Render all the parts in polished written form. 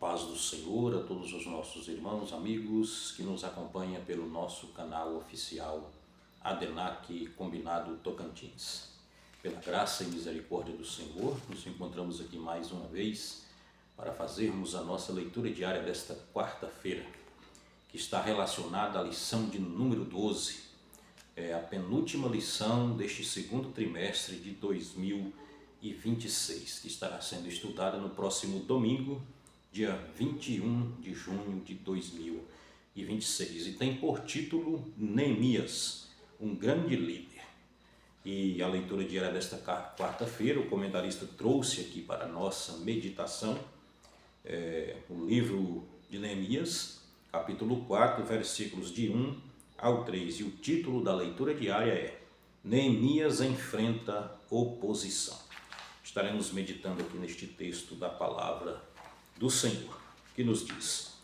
paz do Senhor a todos os nossos irmãos, amigos que nos acompanham pelo nosso canal oficial ADENAC Combinado Tocantins. Pela graça e misericórdia do Senhor, nos encontramos aqui mais uma vez para fazermos a nossa leitura diária desta quarta-feira, que está relacionada à lição de número 12, a penúltima lição deste segundo trimestre de 2026, que estará sendo estudada no próximo domingo, dia 21 de junho de 2026, e tem por título Neemias, um grande líder. E a leitura diária desta quarta-feira, o comentarista trouxe aqui para a nossa meditação o livro de Neemias, capítulo 4, versículos de 1 ao 3, e o título da leitura diária é Neemias enfrenta oposição. Estaremos meditando aqui neste texto da palavra do Senhor, que nos diz: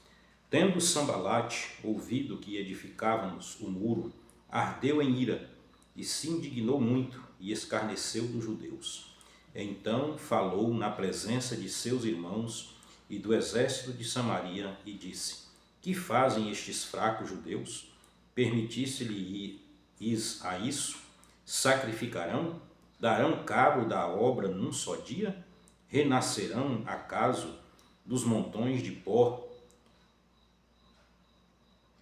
Tendo Sambalate ouvido que edificávamos o muro, ardeu em ira e se indignou muito e escarneceu dos judeus. Então falou na presença de seus irmãos e do exército de Samaria e disse: Que fazem estes fracos judeus? Permitisse-lhes a isso? Sacrificarão? Darão cabo da obra num só dia? Renascerão acaso dos montões de pó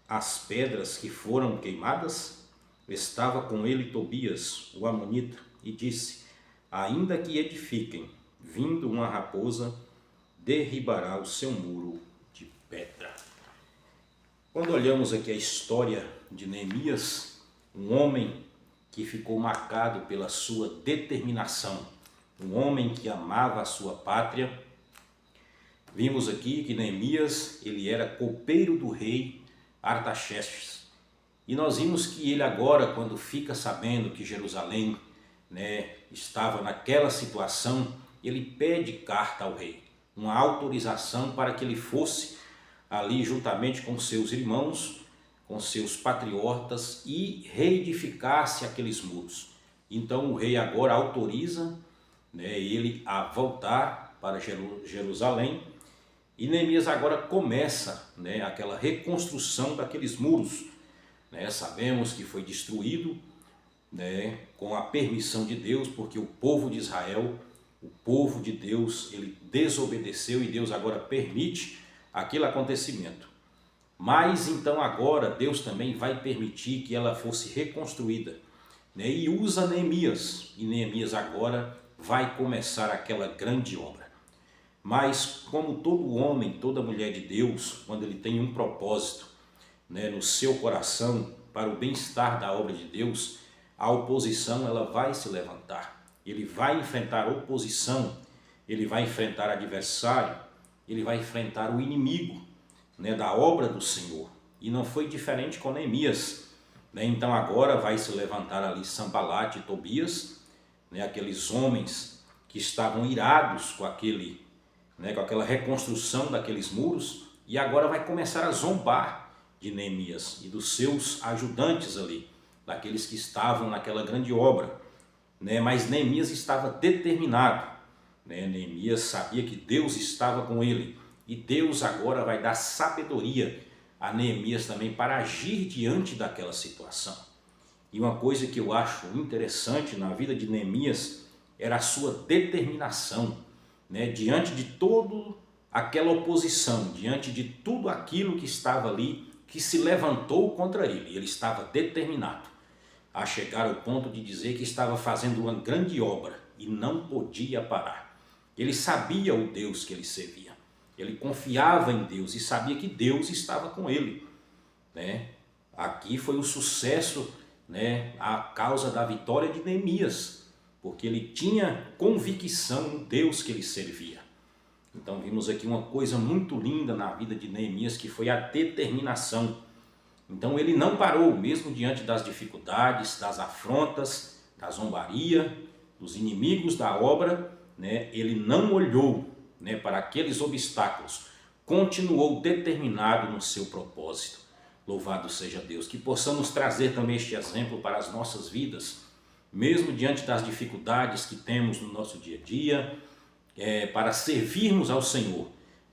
as pedras que foram queimadas? Estava com ele Tobias, o amonita, e disse: Ainda que edifiquem, vindo uma raposa, derribará o seu muro de pedra. Quando olhamos aqui a história de Neemias, um homem que ficou marcado pela sua determinação, um homem que amava a sua pátria, vimos aqui que Neemias, ele era copeiro do rei Artaxerxes. E nós vimos que ele agora, quando fica sabendo que Jerusalém, estava naquela situação, ele pede carta ao rei, uma autorização para que ele fosse ali juntamente com seus irmãos, com seus patriotas, e reedificasse aqueles muros. Então o rei agora autoriza ele a voltar para Jerusalém, e Neemias agora começa aquela reconstrução daqueles muros. Sabemos que foi destruído com a permissão de Deus, porque o povo de Israel, o povo de Deus, ele desobedeceu, e Deus agora permite aquele acontecimento. Mas então agora Deus também vai permitir que ela fosse reconstruída, e usa Neemias, e Neemias agora vai começar aquela grande obra. Mas como todo homem, toda mulher de Deus, quando ele tem um propósito no seu coração para o bem-estar da obra de Deus, a oposição ela vai se levantar. Ele vai enfrentar oposição, ele vai enfrentar adversário, ele vai enfrentar o inimigo da obra do Senhor. E não foi diferente com Neemias. Então agora vai se levantar ali Sambalate e Tobias, aqueles homens que estavam irados com aquela reconstrução daqueles muros, e agora vai começar a zombar de Neemias e dos seus ajudantes ali, daqueles que estavam naquela grande obra. Mas Neemias estava determinado, Neemias sabia que Deus estava com ele, e Deus agora vai dar sabedoria a Neemias também para agir diante daquela situação. E uma coisa que eu acho interessante na vida de Neemias era a sua determinação, diante de toda aquela oposição, diante de tudo aquilo que estava ali, que se levantou contra ele. Ele estava determinado a chegar ao ponto de dizer que estava fazendo uma grande obra e não podia parar. Ele sabia o Deus que ele servia, ele confiava em Deus e sabia que Deus estava com ele. Aqui foi um sucesso, a causa da vitória de Neemias, porque ele tinha convicção no Deus que ele servia. Então vimos aqui uma coisa muito linda na vida de Neemias, que foi a determinação. Então ele não parou, mesmo diante das dificuldades, das afrontas, da zombaria, dos inimigos da obra, ele não olhou para aqueles obstáculos, continuou determinado no seu propósito. Louvado seja Deus, que possamos trazer também este exemplo para as nossas vidas, mesmo diante das dificuldades que temos no nosso dia a dia, para servirmos ao Senhor,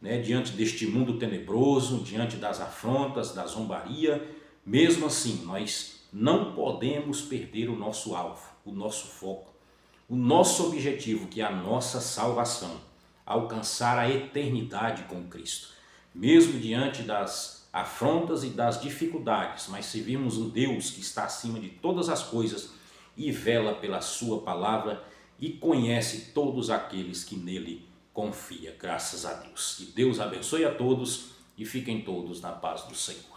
né, diante deste mundo tenebroso, diante das afrontas, da zombaria, mesmo assim nós não podemos perder o nosso alvo, o nosso foco, o nosso objetivo, que é a nossa salvação, alcançar a eternidade com Cristo. Mesmo diante das afrontas e das dificuldades, mas servimos um Deus que está acima de todas as coisas e vela pela sua palavra e conhece todos aqueles que nele confiam. Graças a Deus. Que Deus abençoe a todos e fiquem todos na paz do Senhor.